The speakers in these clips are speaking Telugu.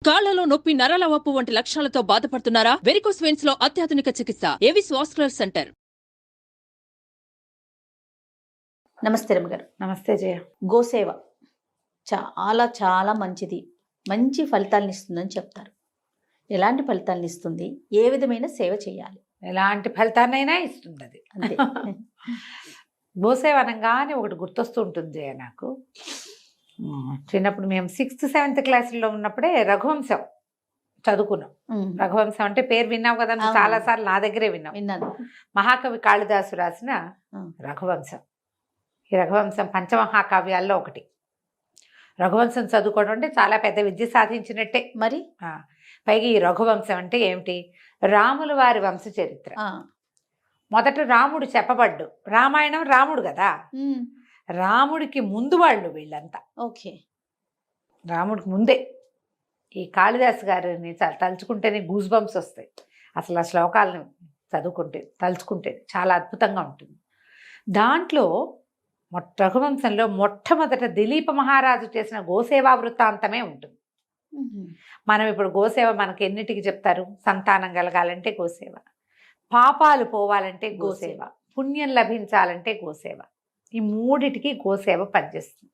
కాళ్లలో నొప్పి, నరాల వాపు వంటి లక్షణాలతో బాధపడుతున్నారా? వెరికోస్ వెయిన్స్ లో అత్యాధునిక చికిత్స ఏవిస్ వాస్కులర్ సెంటర్. నమస్తే రమగారు. నమస్తే జయ. గోసేవ చాలా చాలా మంచిది, మంచి ఫలితాలను ఇస్తుందని చెప్తారు. ఎలాంటి ఫలితాలను ఇస్తుంది? ఏ విధమైన సేవ చేయాలి? ఎలాంటి ఫలితాన్నైనా ఇస్తుంది అది. అంతే. గోసేవ అనగానే ఒకటి గుర్తొస్తూ ఉంటుంది జయ నాకు. చిన్నప్పుడు మేము 6th 7th క్లాసుల్లో ఉన్నప్పుడే రఘువంశం చదువుకున్నాం. రఘువంశం అంటే పేరు విన్నావు కదా, నువ్వు చాలాసార్లు నా దగ్గరే విన్నాను. మహాకవి కాళిదాసు రాసిన రఘువంశం. ఈ రఘువంశం పంచమహాకావ్యాల్లో ఒకటి. రఘువంశం చదువుకోవడం అంటే చాలా పెద్ద విద్య సాధించినట్టే. మరి పైగా ఈ రఘువంశం అంటే ఏమిటి? రాముల వారి వంశ చరిత్ర. మొదట రాముడు చెప్పబడ్డు. రామాయణం రాముడు కదా, రాముడికి ముందు వాళ్ళు వీళ్ళంతా. ఓకే, రాముడికి ముందే. ఈ కాళిదాసు గారిని తలుచుకుంటేనే గూస్ బంప్స్ వస్తాయి. అసలు ఆ శ్లోకాలను తలుచుకుంటే చాలా అద్భుతంగా ఉంటుంది. దాంట్లో రఘువంశంలో మొట్టమొదట దిలీప మహారాజు చేసిన గోసేవా వృత్తాంతమే ఉంటుంది. మనం ఇప్పుడు గోసేవ మనకి ఎన్నిటికి చెప్తారు? సంతానం కలగాలంటే గోసేవ, పాపాలు పోవాలంటే గోసేవ, పుణ్యం లభించాలంటే గోసేవ. ఈ మూడిటికి గోసేవ పనిచేస్తుంది.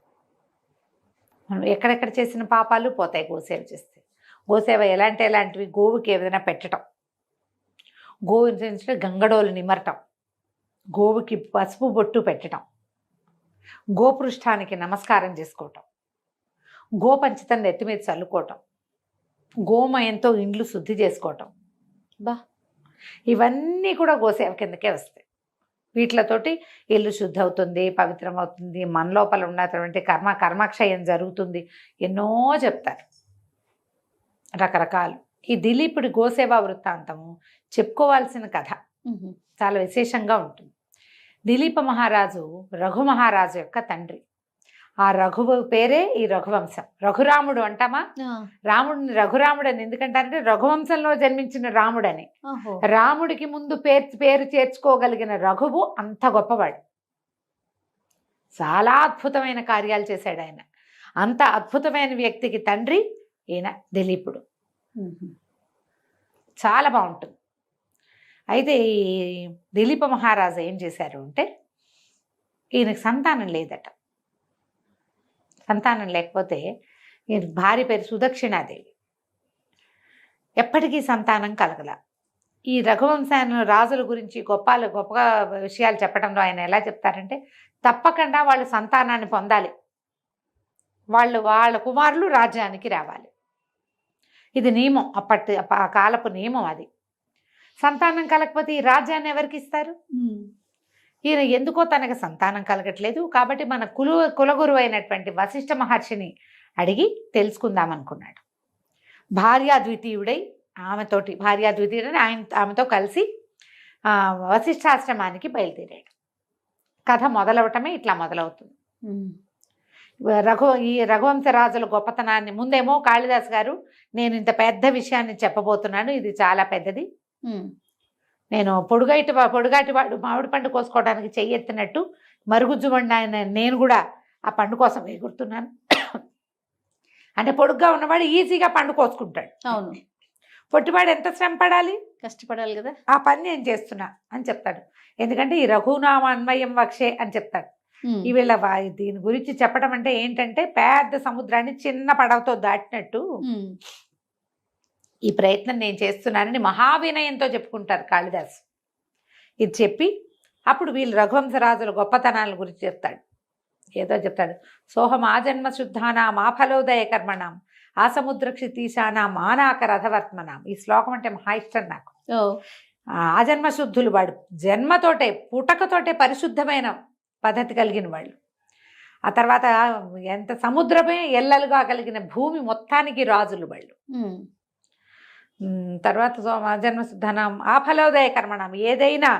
మనం ఎక్కడెక్కడ చేసిన పాపాలు పోతాయి గోసేవ చేస్తే. గోసేవ ఎలాంటివి? గోవుకి ఏదైనా పెట్టడం, గోవు గంగడోలు నిమరటం, గోవుకి పసుపు బొట్టు పెట్టడం, గోపృష్ఠానికి నమస్కారం చేసుకోవటం, గోపంచితం నెత్తి మీద చల్లుకోవటం, గోమయంతో ఇండ్లు శుద్ధి చేసుకోవటం. ఇవన్నీ కూడా గోసేవ కిందకే వస్తాయి. వీటితోటి ఇల్లు శుద్ధి అవుతుంది, పవిత్రం అవుతుంది, మన లోపల ఉన్నటువంటి కర్మక్షయం జరుగుతుంది. ఎన్నో చెప్తారు రకరకాలు. ఈ దిలీపుడి గోసేవా వృత్తాంతము చెప్పుకోవాల్సిన కథ, చాలా విశేషంగా ఉంటుంది. దిలీప మహారాజు రఘు మహారాజు యొక్క తండ్రి. ఆ రఘువు పేరే ఈ రఘువంశం. రఘురాముడు అంటామా? రాముడిని రఘురాముడు అని ఎందుకంటారంటే రఘువంశంలో జన్మించిన రాముడని. రాముడికి ముందు పేరు చేర్చుకోగలిగిన రఘువు అంత గొప్పవాడు. చాలా అద్భుతమైన కార్యాలు చేశాడు ఆయన. అంత అద్భుతమైన వ్యక్తికి తండ్రి ఈయన దిలీపుడు. చాలా బాగుంటుంది. అయితే ఈ దిలీప మహారాజు ఏం చేశారు అంటే, ఈయనకు సంతానం లేదట. సంతానం లేకపోతే ఈయన భార్య పేరు సుదక్షిణాదేవి. ఎప్పటికీ సంతానం కలగల. ఈ రఘువంశాన్ని రాజుల గురించి గొప్పగా విషయాలు చెప్పడంలో ఆయన ఎలా చెప్తారంటే, తప్పకుండా వాళ్ళు సంతానాన్ని పొందాలి, వాళ్ళ కుమారులు రాజ్యానికి రావాలి. ఇది నియమం, ఆ కాలపు నియమం అది. సంతానం కలగకపోతే ఈ రాజ్యాన్ని ఎవరికి ఇస్తారు? ఈయన ఎందుకో తనకు సంతానం కలగట్లేదు కాబట్టి మన కులగురువు అయినటువంటి వశిష్ఠ మహర్షిని అడిగి తెలుసుకుందాం అనుకున్నాడు. భార్యాద్వితీయుడై ఆమెతో కలిసి వశిష్ఠాశ్రమానికి బయలుదేరాడు. కథ మొదలవటమే ఇట్లా మొదలవుతుంది. ఈ రఘువంశరాజుల గొప్పతనాన్ని ముందేమో కాళిదాస్ గారు, నేను ఇంత పెద్ద విషయాన్ని చెప్పబోతున్నాను, ఇది చాలా పెద్దది, నేను పొడుగాటి వాడు మామిడి పండు కోసుకోవడానికి చెయ్యెత్తినట్టు మరుగుజ్జుమండి ఆయన, నేను కూడా ఆ పండు కోసం ఎగురుతున్నాను. అంటే పొడుగ్గా ఉన్నవాడు ఈజీగా పండు కోసుకుంటాడు. అవును. పొట్టివాడు ఎంత శ్రమ పడాలి, కష్టపడాలి కదా. ఆ పని నేను చేస్తున్నా అని చెప్తాడు. ఎందుకంటే ఈ రఘునామ అన్వయం వక్షే అని చెప్తాడు. ఈ వీళ్ళ దీని గురించి చెప్పడం అంటే ఏంటంటే, పెద్ద సముద్రాన్ని చిన్న పడవతో దాటినట్టు ఈ ప్రయత్నం నేను చేస్తున్నానని మహావినయంతో చెప్పుకుంటారు కాళిదాసు. ఇది చెప్పి అప్పుడు వీళ్ళు రఘువంశరాజుల గొప్పతనాల గురించి చెప్తాడు. ఏదో చెప్తాడు, సోహం ఆజన్మ శుద్ధానాం ఆఫలోదయ కర్మణాం ఆ సముద్ర క్షితీశానాం ఆనాక రథవర్త్మనాం. ఈ శ్లోకం అంటే మహా ఇష్టం నాకు. ఆజన్మ శుద్ధులు, వాడు జన్మతోటే పుటకతోటే పరిశుద్ధమైన పద్ధతి కలిగిన వాళ్ళు. ఆ తర్వాత ఎంత సముద్రమే ఎల్లలుగా కలిగిన భూమి మొత్తానికి రాజులు వాళ్ళు. తర్వాత జన్మశుద్ధనం ఆ ఫలోదయ కర్మణం, ఏదైనా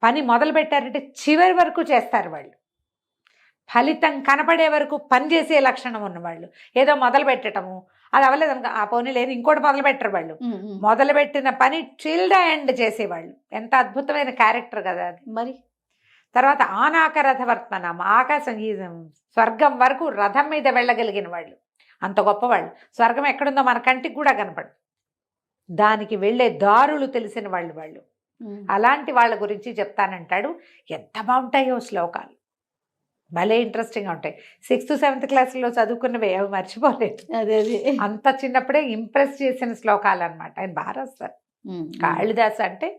పని మొదలు పెట్టారంటే చివరి వరకు చేస్తారు వాళ్ళు. ఫలితం కనపడే వరకు పనిచేసే లక్షణం ఉన్నవాళ్ళు. ఏదో మొదలు పెట్టడము, అది అవ్వలేదు అనుకో, ఆ పోనీ లేదు ఇంకోటి మొదలు పెట్టరు వాళ్ళు. మొదలుపెట్టిన పని టిల్ ద ఎండ్ చేసేవాళ్ళు. ఎంత అద్భుతమైన క్యారెక్టర్ కదా అది. మరి తర్వాత ఆనాక రథవర్త్మనం, ఆకాశం ఈ స్వర్గం వరకు రథం మీద వెళ్ళగలిగిన వాళ్ళు. అంత గొప్పవాళ్ళు. స్వర్గం ఎక్కడుందో మన కంటికి కూడా కనపడదు. దానికి వెళ్ళే దారులు తెలిసిన వాళ్ళు. అలాంటి వాళ్ళ గురించి చెప్తానంటాడు. ఎంత బాగుంటాయో శ్లోకాలు, భలే ఇంట్రెస్టింగ్గా ఉంటాయి. 6th 7th క్లాసులో చదువుకున్నవి అవి మర్చిపోలేదు. అదే అంత చిన్నప్పుడే ఇంప్రెస్ చేసిన శ్లోకాలు అనమాట. ఆయన బాగా రాస్తారు. కాళిదాసు అంటే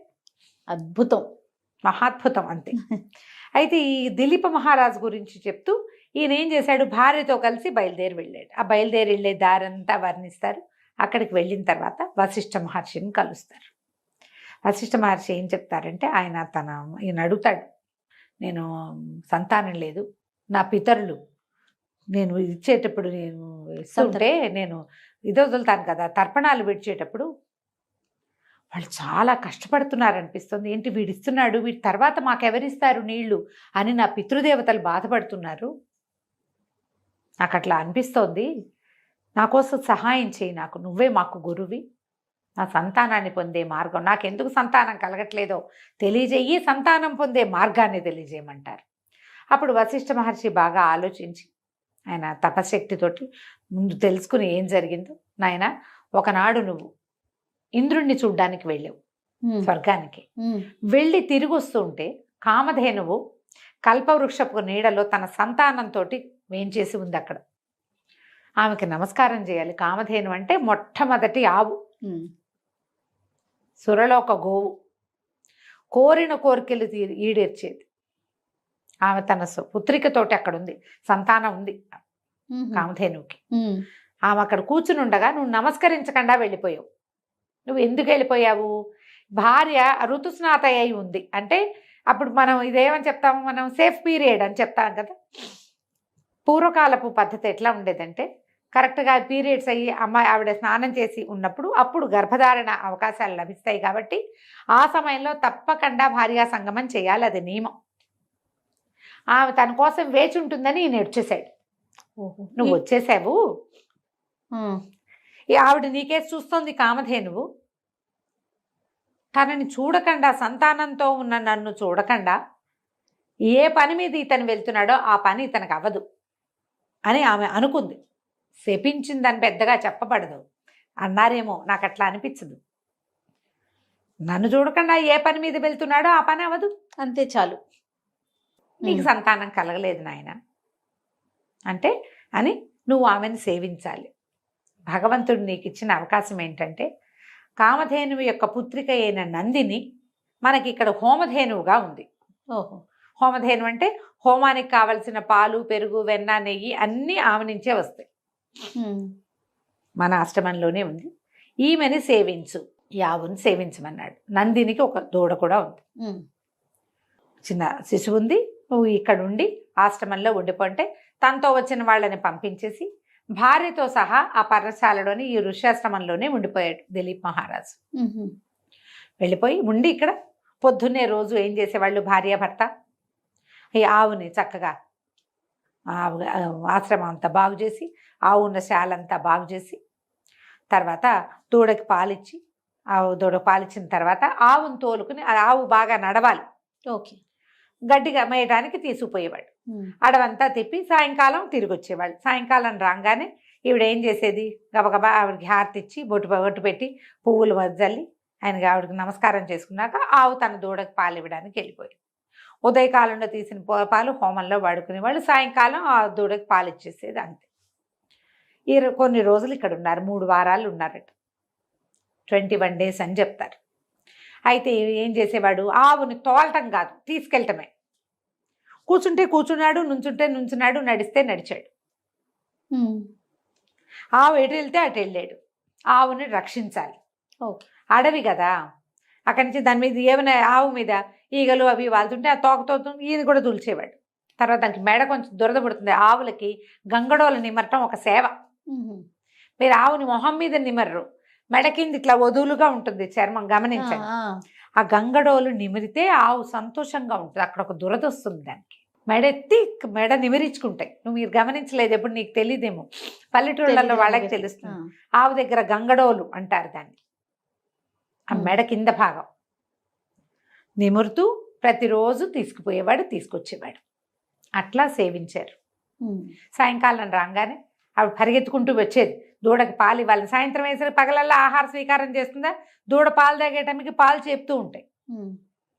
అద్భుతం, మహాద్భుతం అంతే. అయితే ఈ దిలీప మహారాజు గురించి చెప్తూ ఈయన ఏం చేశాడు, భార్యతో కలిసి బయలుదేరి వెళ్ళాడు. ఆ బయలుదేరి వెళ్ళే దారంతా వర్ణిస్తారు. అక్కడికి వెళ్ళిన తర్వాత వశిష్ఠ మహర్షిని కలుస్తారు. వశిష్ఠ మహర్షి ఏం చెప్తారంటే, ఈయన అడుగుతాడు, నేను సంతానం లేదు, నా పితరులు నేను ఇచ్చేటప్పుడు నేను ఇస్తుంటే నేను ఇది వదులుతాను కదా, తర్పణాలు విడిచేటప్పుడు వాళ్ళు చాలా కష్టపడుతున్నారనిపిస్తుంది. ఏంటి వీడిస్తున్నాడు, వీడి తర్వాత మాకెవరిస్తారు నీళ్లు అని నా పితృదేవతలు బాధపడుతున్నారు. నాకు అట్లా అనిపిస్తోంది. నా కోసం సహాయం చేయి, నువ్వే మాకు గురువి. నా సంతానాన్ని పొందే మార్గం, నాకెందుకు సంతానం కలగట్లేదో తెలియజేయి, సంతానం పొందే మార్గాన్ని తెలియజేయమంటారు. అప్పుడు వశిష్ఠ మహర్షి బాగా ఆలోచించి ఆయన తపశక్తితోటి ముందు తెలుసుకుని ఏం జరిగిందో, నాయన ఒకనాడు నువ్వు ఇంద్రుణ్ణి చూడ్డానికి వెళ్ళావు స్వర్గానికి. వెళ్ళి తిరిగి వస్తుంటే కామధేనువు కల్పవృక్షపు నీడలో తన సంతానంతో వేంచేసి ఉంది. అక్కడ ఆమెకి నమస్కారం చేయాలి. కామధేను అంటే మొట్టమొదటి ఆవు, సురలోక గోవు, కోరిన కోరికలు ఈడేర్చేది. ఆమె తన పుత్రికతోటి అక్కడ ఉంది, సంతానం ఉంది కామధేనువుకి. ఆమె అక్కడ కూర్చుని ఉండగా నువ్వు నమస్కరించకుండా వెళ్ళిపోయావు. నువ్వు ఎందుకు వెళ్ళిపోయావు? భార్య ఋతుస్నాత అయి ఉంది అంటే అప్పుడు మనం ఇదేమని చెప్తాము, మనం సేఫ్ పీరియడ్ అని చెప్తాం కదా. పూర్వకాలపు పద్ధతి ఎట్లా ఉండేదంటే, కరెక్ట్గా పీరియడ్స్ అయ్యి ఆవిడ స్నానం చేసి ఉన్నప్పుడు అప్పుడు గర్భధారణ అవకాశాలు లభిస్తాయి. కాబట్టి ఆ సమయంలో తప్పకుండా భార్యా సంగమం చేయాలి, అది నియమం. ఆమె తన కోసం వేచి ఉంటుందని ఈయన వచ్చేసాడు. నువ్వు వచ్చేసావు, ఆవిడ నీకేసి చూస్తోంది కామధేనువు. తనని చూడకుండా, సంతానంతో ఉన్న నన్ను చూడకుండా ఏ పని మీద ఇతను వెళ్తున్నాడో ఆ పని ఇతనికి అవ్వదు అని ఆమె అనుకుంది. శపించిందని పెద్దగా చెప్పబడదు అన్నారేమో, నాకు అట్లా అనిపించదు. నన్ను చూడకుండా ఏ పని మీద వెళ్తున్నాడో ఆ పని అవ్వదు, అంతే చాలు. నీకు సంతానం కలగలేదు నాయన అంటే అని నువ్వు ఆమెను సేవించాలి. భగవంతుడు నీకు ఇచ్చిన అవకాశం ఏంటంటే, కామధేనువు యొక్క పుత్రిక అయిన నందిని మనకి ఇక్కడ హోమధేనువుగా ఉంది. హోమధేను అంటే హోమానికి కావలసిన పాలు, పెరుగు, వెన్న, నెయ్యి అన్నీ ఆమె నుంచే వస్తాయి. మన ఆశ్రమంలోనే ఉంది. ఈమెని సేవించు, యావుని సేవించమన్నాడు. నందినికి ఒక దూడ కూడా ఉంది, చిన్న శిశువు ఉంది. నువ్వు ఇక్కడ ఉండి ఆశ్రమంలో ఉండిపోంటే తనతో వచ్చిన వాళ్ళని పంపించేసి భార్యతో సహా ఆ పర్ణశాలలోని ఈ ఋష్యాశ్రమంలోనే ఉండిపోయాడు దిలీప్ మహారాజు. వెళ్ళిపోయి ఉండి ఇక్కడ పొద్దున్నే రోజు ఏం చేసేవాళ్ళు, భార్యాభర్త ఈ ఆవుని చక్కగా ఆశ్రమం అంతా బాగు చేసి, ఆవు ఉన్న శాలంతా బాగు చేసి, తర్వాత దూడకి పాలిచ్చి, దూడకి పాలిచ్చిన తర్వాత ఆవును తోలుకుని, ఆవు బాగా నడవాలి, గడ్డిగా మేయడానికి తీసుకుపోయేవాడు. అడవంతా తిప్పి సాయంకాలం తిరిగి వచ్చేవాళ్ళు. సాయంకాలం రాగానే ఈవిడ ఏం చేసేది, గబగబా ఆవిడకి హారతి ఇచ్చి బొట్టు పెట్టి పువ్వులు వద్దల్లి ఆయనకి ఆవిడకి నమస్కారం చేసుకున్నాక ఆవు తన దూడకి పాలు ఇవ్వడానికి వెళ్ళిపోయింది. ఉదయకాలంలో తీసిన పాలు హోమంలో వాడుకునేవాళ్ళు, సాయంకాలం ఆ దూడకి పాలు ఇచ్చేసేది, అంతే. కొన్ని రోజులు ఇక్కడ ఉన్నారు, 3 వారాలు ఉన్నారట. 21 days అని చెప్తారు. అయితే ఏం చేసేవాడు, ఆవుని తోలటం కాదు, తీసుకెళ్ళటమే. కూర్చుంటే కూర్చున్నాడు, నుంచుంటే నుంచున్నాడు, నడిస్తే నడిచాడు. ఆవు ఎటు వెళ్తే అటు వెళ్ళాడు. ఆవుని రక్షించాలి, అడవి కదా. అక్కడి నుంచి దాని మీద ఏమైనా ఆవు మీద ఈగలు అవి వాళ్తుంటే ఆ తోకతో ఈయన కూడా తులిచేవాడు. తర్వాత దానికి మెడ కొంచెం దురద పడుతుంది. ఆవులకి గంగడోలు నిమరటం ఒక సేవ. మీరు ఆవుని మొహం మీద నిమర్రు, మెడ కింద ఇట్లా వదులుగా ఉంటుంది చర్మం, గమనించండి. ఆ గంగడోలు నిమిరితే ఆవు సంతోషంగా ఉంటుంది. అక్కడ ఒక దురద వస్తుంది దానికి. మెడ నిమిరించుకుంటాయి. మీరు గమనించలేదు ఎప్పుడు, నీకు తెలియదేమో, పల్లెటూళ్ళల్లో వాళ్ళకి తెలుస్తుంది. ఆవు దగ్గర గంగడోలు అంటారు దాన్ని. ఆ మెడ కింద భాగం నిమురుతూ ప్రతిరోజు తీసుకుపోయేవాడు, తీసుకొచ్చేవాడు. అట్లా సేవించారు. సాయంకాలం రాగానే ఆవిడ పరిగెత్తుకుంటూ వచ్చేది దూడకి పాలు ఇవ్వాలి. సాయంత్రం వేసరికి పగలల్లా ఆహార స్వీకారం చేస్తుందా, దూడ పాలు తాగేటమికి పాలు చెప్తూ ఉంటాయి,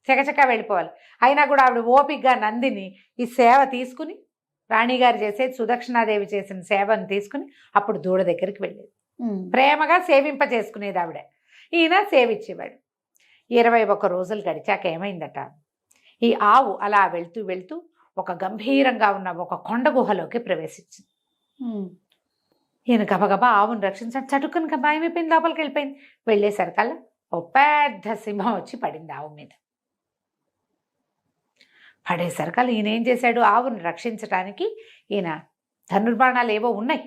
చకచకా వెళ్ళిపోవాలి. అయినా కూడా ఆవిడ ఓపికగా నందిని ఈ సేవ తీసుకుని, రాణిగారు చేసేది సుదక్షిణాదేవి చేసిన సేవను తీసుకుని అప్పుడు దూడ దగ్గరికి వెళ్ళేది. ప్రేమగా సేవింప చేసుకునేది ఆవిడ. ఈయన సేవించేవాడు. 21 రోజులు గడిచాక ఏమైందట, ఈ ఆవు అలా వెళ్తూ వెళ్తూ ఒక గంభీరంగా ఉన్న ఒక కొండ గుహలోకి ప్రవేశించింది. ఈయన గబగబా ఆవును రక్షించాడు. చటుక్కుని భయమైపోయింది, లోపలికి వెళ్ళిపోయింది. వెళ్ళేసరికల్లా ఓ పెద్ద సింహం వచ్చి పడింది ఆవు మీద. పడేసరికల్లా ఈయన ఏం చేశాడు, ఆవును రక్షించడానికి ఈయన ధనుర్బాణాలు ఏవో ఉన్నాయి,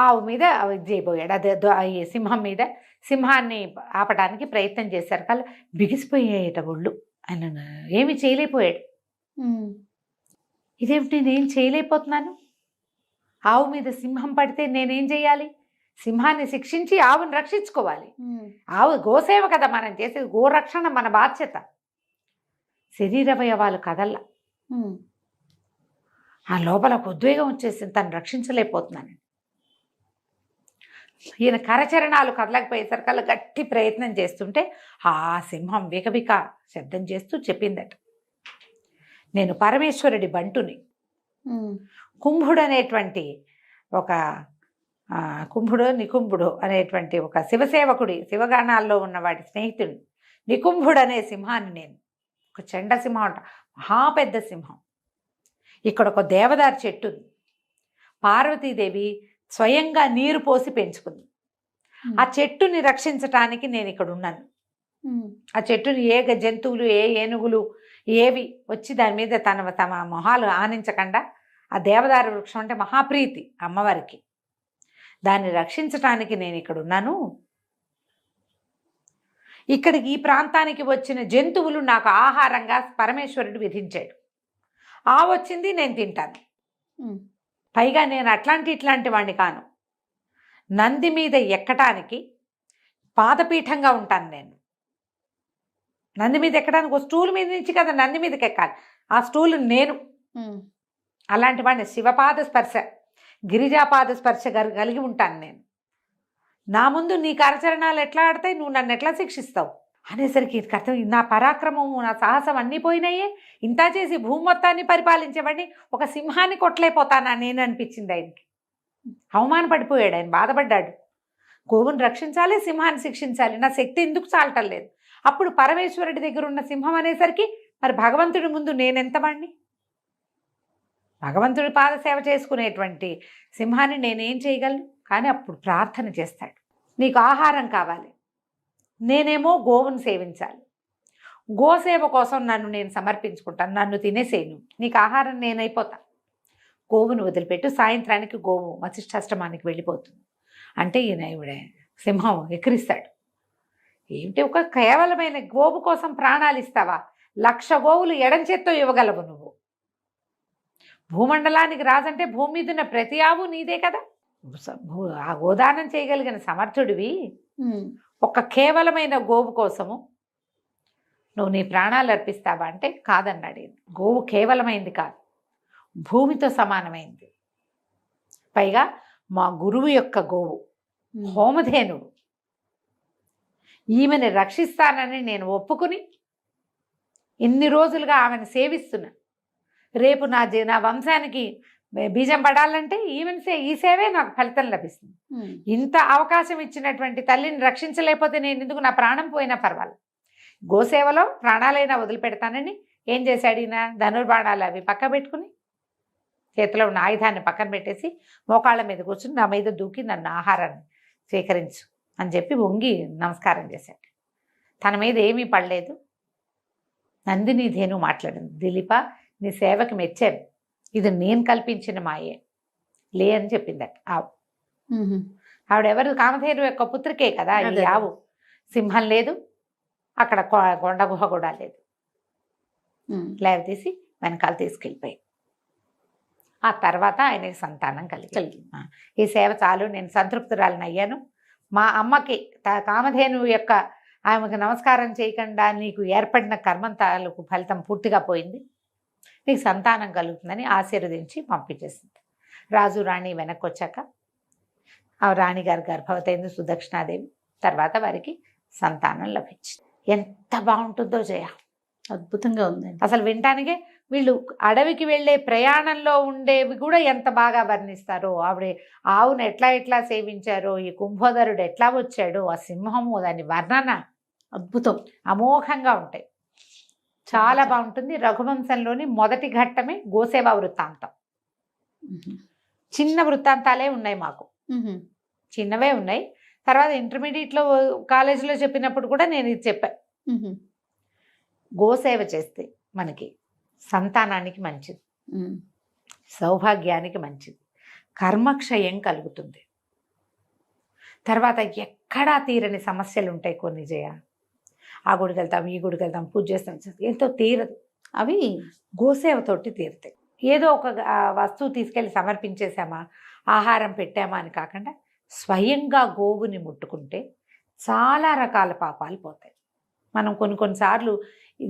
ఆవు మీద చేయబోయాడు. అదే ఈ సింహం మీద, సింహాన్ని ఆపడానికి ప్రయత్నం చేశారు కల్లా బిగిసిపోయేట ఒళ్ళు. ఆయన ఏమి చేయలేకపోయాడు. ఇదేమిటి, నేనేం చేయలేకపోతున్నాను, ఆవు మీద సింహం పడితే నేనేం చేయాలి, సింహాన్ని శిక్షించి ఆవుని రక్షించుకోవాలి. ఆవు గోసేవ కదా మనం చేసేది, గోరక్షణ మన బాధ్యత. శరీరవయవాలు కదల్లా. ఆ లోపల ఒక ఉద్వేగం వచ్చేసింది, తను రక్షించలేకపోతున్నాను. ఈయన కరచరణాలు కదలకపోయేసరికల్లా గట్టి ప్రయత్నం చేస్తుంటే ఆ సింహం వికవిక శబ్దం చేస్తూ చెప్పిందట, నేను పరమేశ్వరుడి బంటుని, కుంభుడు అనేటువంటి ఒక కుంభుడు నికుంభుడు అనేటువంటి ఒక శివసేవకుడి, శివగాణాల్లో ఉన్న వాడి స్నేహితుడు నికుంభుడు అనే సింహాన్ని నేను. ఒక చెండ సింహం అంట, మహాపెద్ద సింహం. ఇక్కడ ఒక దేవదారు చెట్టు ఉంది, పార్వతీదేవి స్వయంగా నీరు పోసి పెంచుకుంది. ఆ చెట్టుని రక్షించటానికి నేను ఇక్కడ ఉన్నాను. ఆ చెట్టుని ఏ జంతువులు, ఏ ఏనుగులు ఏవి వచ్చి దాని మీద తమ మొహాలు ఆనించకుండా, ఆ దేవదారు వృక్షం అంటే మహాప్రీతి అమ్మవారికి, దాన్ని రక్షించటానికి నేను ఇక్కడ ఉన్నాను. ఇక్కడికి ఈ ప్రాంతానికి వచ్చిన జంతువులు నాకు ఆహారంగా పరమేశ్వరుడు విధించాడు. వచ్చింది నేను తింటాను. పైగా నేను ఇట్లాంటి వాడిని కాను. నంది మీద ఎక్కటానికి పాదపీఠంగా ఉంటాను నేను. నంది మీద ఎక్కడానికి ఒక స్టూల్ మీద నుంచి కదా నంది మీదకి ఎక్కాలి, ఆ స్టూల్ నేను. అలాంటి వాడిని శివపాద స్పర్శ, గిరిజాపాద స్పర్శ కలిగి ఉంటాను నేను. నా ముందు నీ కరచరణాలు ఎట్లా ఆడతాయి, నువ్వు నన్ను ఎట్లా శిక్షిస్తావు అనేసరికి అర్థం, నా పరాక్రమము నా సాహసం అన్నీ పోయినాయే, ఇంత చేసి భూమి మొత్తాన్ని పరిపాలించేవాడిని ఒక సింహాన్ని కొట్టలేకపోతానా నేను అనిపించింది ఆయనకి. అవమానపడిపోయాడు ఆయన, బాధపడ్డాడు. గోవుని రక్షించాలి, సింహాన్ని శిక్షించాలి, నా శక్తి ఎందుకు చాలటం లేదు. అప్పుడు పరమేశ్వరుడి దగ్గర ఉన్న సింహం అనేసరికి మరి భగవంతుడి ముందు నేనెంత వాడిని, భగవంతుడి పాదసేవ చేసుకునేటువంటి సింహాన్ని నేనేం చేయగలను. కానీ అప్పుడు ప్రార్థన చేస్తాడు, నీకు ఆహారం కావాలి, నేనేమో గోవును సేవించాలి, గోసేవ కోసం నన్ను నేను సమర్పించుకుంటాను, నన్ను తినేసేను, నీకు ఆహారం నేనైపోతా, గోవును వదిలిపెట్టు. సాయంత్రానికి గోవు వశిష్ఠాశ్రమానికి వెళ్ళిపోతుంది. అంటే ఈయన సింహం ఎక్కిరిస్తాడు, ఏమిటి ఒక కేవలమైన గోవు కోసం ప్రాణాలు ఇస్తావా, 1,00,000 గోవులు ఎడం చేత్తో ఇవ్వగలవు నువ్వు. భూమండలానికి రాజంటే భూమి మీద ఉన్న ప్రతి ఆవు నీదే కదా, ఆ గోదానం చేయగలిగిన సమర్థుడివి. ఒక కేవలమైన గోవు కోసము నువ్వు నీ ప్రాణాలు అర్పిస్తావా అంటే కాదన్నాడు. గోవు కేవలమైంది కాదు, భూమితో సమానమైంది. పైగా మా గురువు యొక్క గోవు, హోమధేనువు. ఈమెను రక్షిస్తానని నేను ఒప్పుకుని ఇన్ని రోజులుగా ఆమెను సేవిస్తున్నా. రేపు నా వంశానికి బీజం పడాలంటే ఈ సేవే నాకు ఫలితం లభిస్తుంది. ఇంత అవకాశం ఇచ్చినటువంటి తల్లిని రక్షించలేకపోతే నేను ఎందుకు, నా ప్రాణం పోయినా పర్వాలేదు, గోసేవలో ప్రాణాలైనా వదిలిపెడతానని ఏం చేశాడు ఈయన, ధనుర్బాణాలు అవి పక్క పెట్టుకుని చేతిలో ఉన్న ఆయుధాన్ని పక్కన పెట్టేసి మోకాళ్ళ మీద కూర్చుని నా మీద దూకి నన్ను ఆహారాన్ని స్వీకరించు అని చెప్పి వంగి నమస్కారం చేశాడు. తన మీద ఏమీ పడలేదు. నందిని ధేను మాట్లాడింది, దిలీప నీ సేవకి మెచ్చాను, ఇది నేను కల్పించిన మాయే లే అని చెప్పిందట ఆవు. ఆవిడెవరు, కామధేను యొక్క పుత్రికే కదా ఈ ఆవు. సింహం లేదు అక్కడ, కొండ గుహ కూడా లేదు. లేవతీసి వెనకాల తీసుకెళ్ళిపోయి ఆ తర్వాత ఆయనకి సంతానం కలిగింది. ఈ సేవ చాలు, నేను సంతృప్తురాలని అయ్యాను. మా అమ్మకి కామధేను యొక్క ఆమెకు నమస్కారం చేయకుండా నీకు ఏర్పడిన కర్మంతాలకు ఫలితం పూర్తిగా పోయింది, నీకు సంతానం కలుగుతుందని ఆశీర్వదించి పంపించేసింది. రాజు రాణి వెనక్కి వచ్చాక ఆ రాణిగారి గర్భవతి అయింది సుదక్షిణాదేవి. తర్వాత వారికి సంతానం లభించింది. ఎంత బాగుంటుందో జయ, అద్భుతంగా ఉందండి. అసలు వినటానికే వీళ్ళు అడవికి వెళ్ళే ప్రయాణంలో ఉండేవి కూడా ఎంత బాగా వర్ణిస్తారో. ఆవిడ ఆవును ఎట్లా ఎట్లా సేవించారో, ఈ కుంభోదరుడు ఎట్లా వచ్చాడో, ఆ సింహము, దాని వర్ణన అద్భుతం. అమోఘంగా ఉంటాయి. చాలా బాగుంటుంది. రఘువంశంలోని మొదటి ఘట్టమే గోసేవ వృత్తాంతం. చిన్న వృత్తాంతాలే ఉన్నాయి మాకు, చిన్నవే ఉన్నాయి. తర్వాత ఇంటర్మీడియట్లో కాలేజీలో చెప్పినప్పుడు కూడా నేను ఇది చెప్పాను. గోసేవ చేస్తే మనకి సంతానానికి మంచిది, సౌభాగ్యానికి మంచిది, కర్మక్షయం కలుగుతుంది. తర్వాత ఎక్కడా తీరని సమస్యలు ఉంటాయి కొన్ని జయ. ఆ గుడికి వెళ్తాం, ఈ గుడికి వెళ్తాం, పూజ చేస్తాం, ఎంతో తీరదు. అవి గోసేవతోటి తీరుతాయి. ఏదో ఒక వస్తువు తీసుకెళ్ళి సమర్పించేసామా, ఆహారం పెట్టామా అని కాకుండా స్వయంగా గోవుని ముట్టుకుంటే చాలా రకాల పాపాలు పోతాయి. మనం కొన్నిసార్లు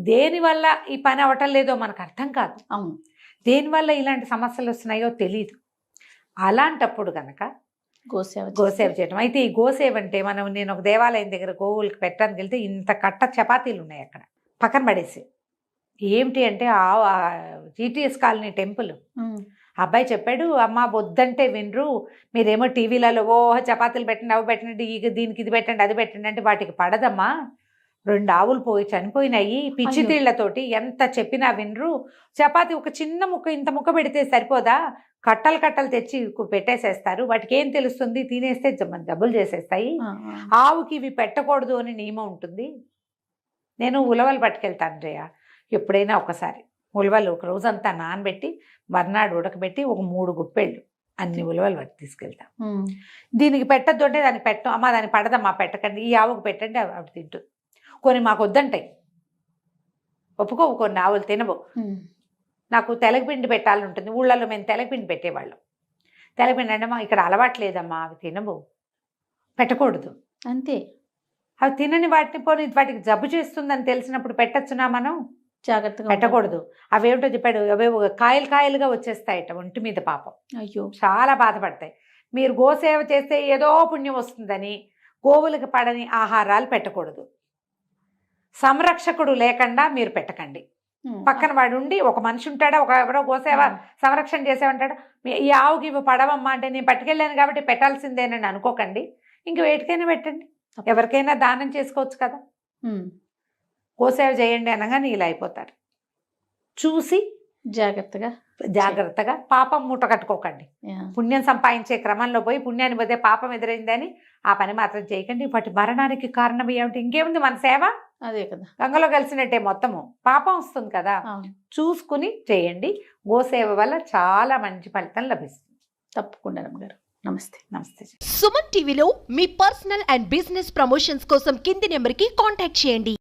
దేనివల్ల ఈ పని అవ్వటం లేదో మనకు అర్థం కాదు. అవును, దేనివల్ల ఇలాంటి సమస్యలు వస్తున్నాయో తెలియదు. అలాంటప్పుడు కనుక గోసేవ చేయటం. అయితే ఈ గోసేవ అంటే నేను ఒక దేవాలయం దగ్గర గోవులకి పెట్టడానికి వెళ్తే ఇంత కట్ట చపాతీలు ఉన్నాయి అక్కడ పక్కన పడేసి. ఏమిటి అంటే జీటీఎస్ కాలనీ టెంపుల్. అబ్బాయి చెప్పాడు, అమ్మ వద్దంటే వినరు, మీరేమో టీవీలలో చపాతీలు పెట్టండి, అవి పెట్టండి, దీనికి ఇది పెట్టండి, అది పెట్టండి అంటే వాటికి పడదమ్మా. 2 ఆవులు చనిపోయినాయి పిచ్చి తీళ్లతోటి, ఎంత చెప్పినా వినరు. చపాతీ ఒక చిన్న ముక్క, ఇంత ముక్క పెడితే సరిపోదా, కట్టలు కట్టలు తెచ్చి పెట్టేసేస్తారు, వాటికి ఏం తెలుస్తుంది, తినేస్తే జబ్బులు చేసేస్తాయి. ఆవుకి ఇవి పెట్టకూడదు అని నియమం ఉంటుంది. నేను ఉలవలు పట్టుకెళ్తాను జయ ఎప్పుడైనా ఒకసారి. ఉలవలు ఒక రోజంతా నానబెట్టి మర్నాడు ఉడకబెట్టి ఒక 3 గుప్పెళ్ళు అన్ని ఉలవలు పట్టి తీసుకెళ్తాం. దీనికి పెట్టద్దు అంటే దానికి పెట్టం, అమ్మ దానికి పడదమ్మా పెట్టకండి, ఈ ఆవుకు పెట్టండి, అవి తింటుంది. కొన్ని మాకు వద్దంటాయి, ఒప్పుకోవు, కొన్ని ఆవులు తినవు. నాకు తెలగపిండి పెట్టాలని ఉంటుంది. ఊళ్ళల్లో మేము తెలగపిండి పెట్టేవాళ్ళం. తెలగపిండి అంటే మా ఇక్కడ అలవాట్లేదమ్మా, అవి తినవు, పెట్టకూడదు అంతే. అవి తినని వాటిని పోనీ వాటికి జబ్బు చేస్తుందని తెలిసినప్పుడు పెట్టచ్చునా మనం? జాగ్రత్తగా పెట్టకూడదు. అవేమిటో చెప్పాడు, అవేవో కాయలు కాయలుగా వచ్చేస్తాయట ఒంటి మీద, పాపం. అయ్యో, చాలా బాధపడతాయి. మీరు గోసేవ చేస్తే ఏదో పుణ్యం వస్తుందని గోవులకు పడని ఆహారాలు పెట్టకూడదు. సంరక్షకుడు లేకుండా మీరు పెట్టకండి. పక్కన వాడు ఉండి, ఒక మనిషి ఉంటాడా, ఎవరో గోసేవ సంరక్షణ చేసేవంటాడా, ఈ ఆవుకి ఇవి పడవమ్మా అంటే నేను పట్టుకెళ్ళాను కాబట్టి పెట్టాల్సిందేనని అనుకోకండి. ఇంక వేటికైనా పెట్టండి, ఎవరికైనా దానం చేసుకోవచ్చు కదా. గోసేవ చేయండి అనగానే ఇలా అయిపోతారు. చూసి జాగ్రత్తగా పాపం మూట కట్టుకోకండి. పుణ్యం సంపాదించే క్రమంలో పోయి పుణ్యాన్ని పోతే పాపం ఎదురైందని ఆ పని మాత్రం చేయకండి. వాటి మరణానికి కారణం ఏమిటి? ఇంకేముంది, మన సేవ అదే కదా, గంగలో కలిసినట్టే, మొత్తము పాపం వస్తుంది కదా. చూసుకుని చేయండి. గోసేవ వల్ల చాలా మంచి ఫలితం లభిస్తుంది. తప్పకుండా రమ్మగారు. నమస్తే. నమస్తే. సుమన్ టీవీలో మీ పర్సనల్ అండ్ బిజినెస్ ప్రమోషన్స్ కోసం కింది నెంబర్కి కాంటాక్ట్ చేయండి.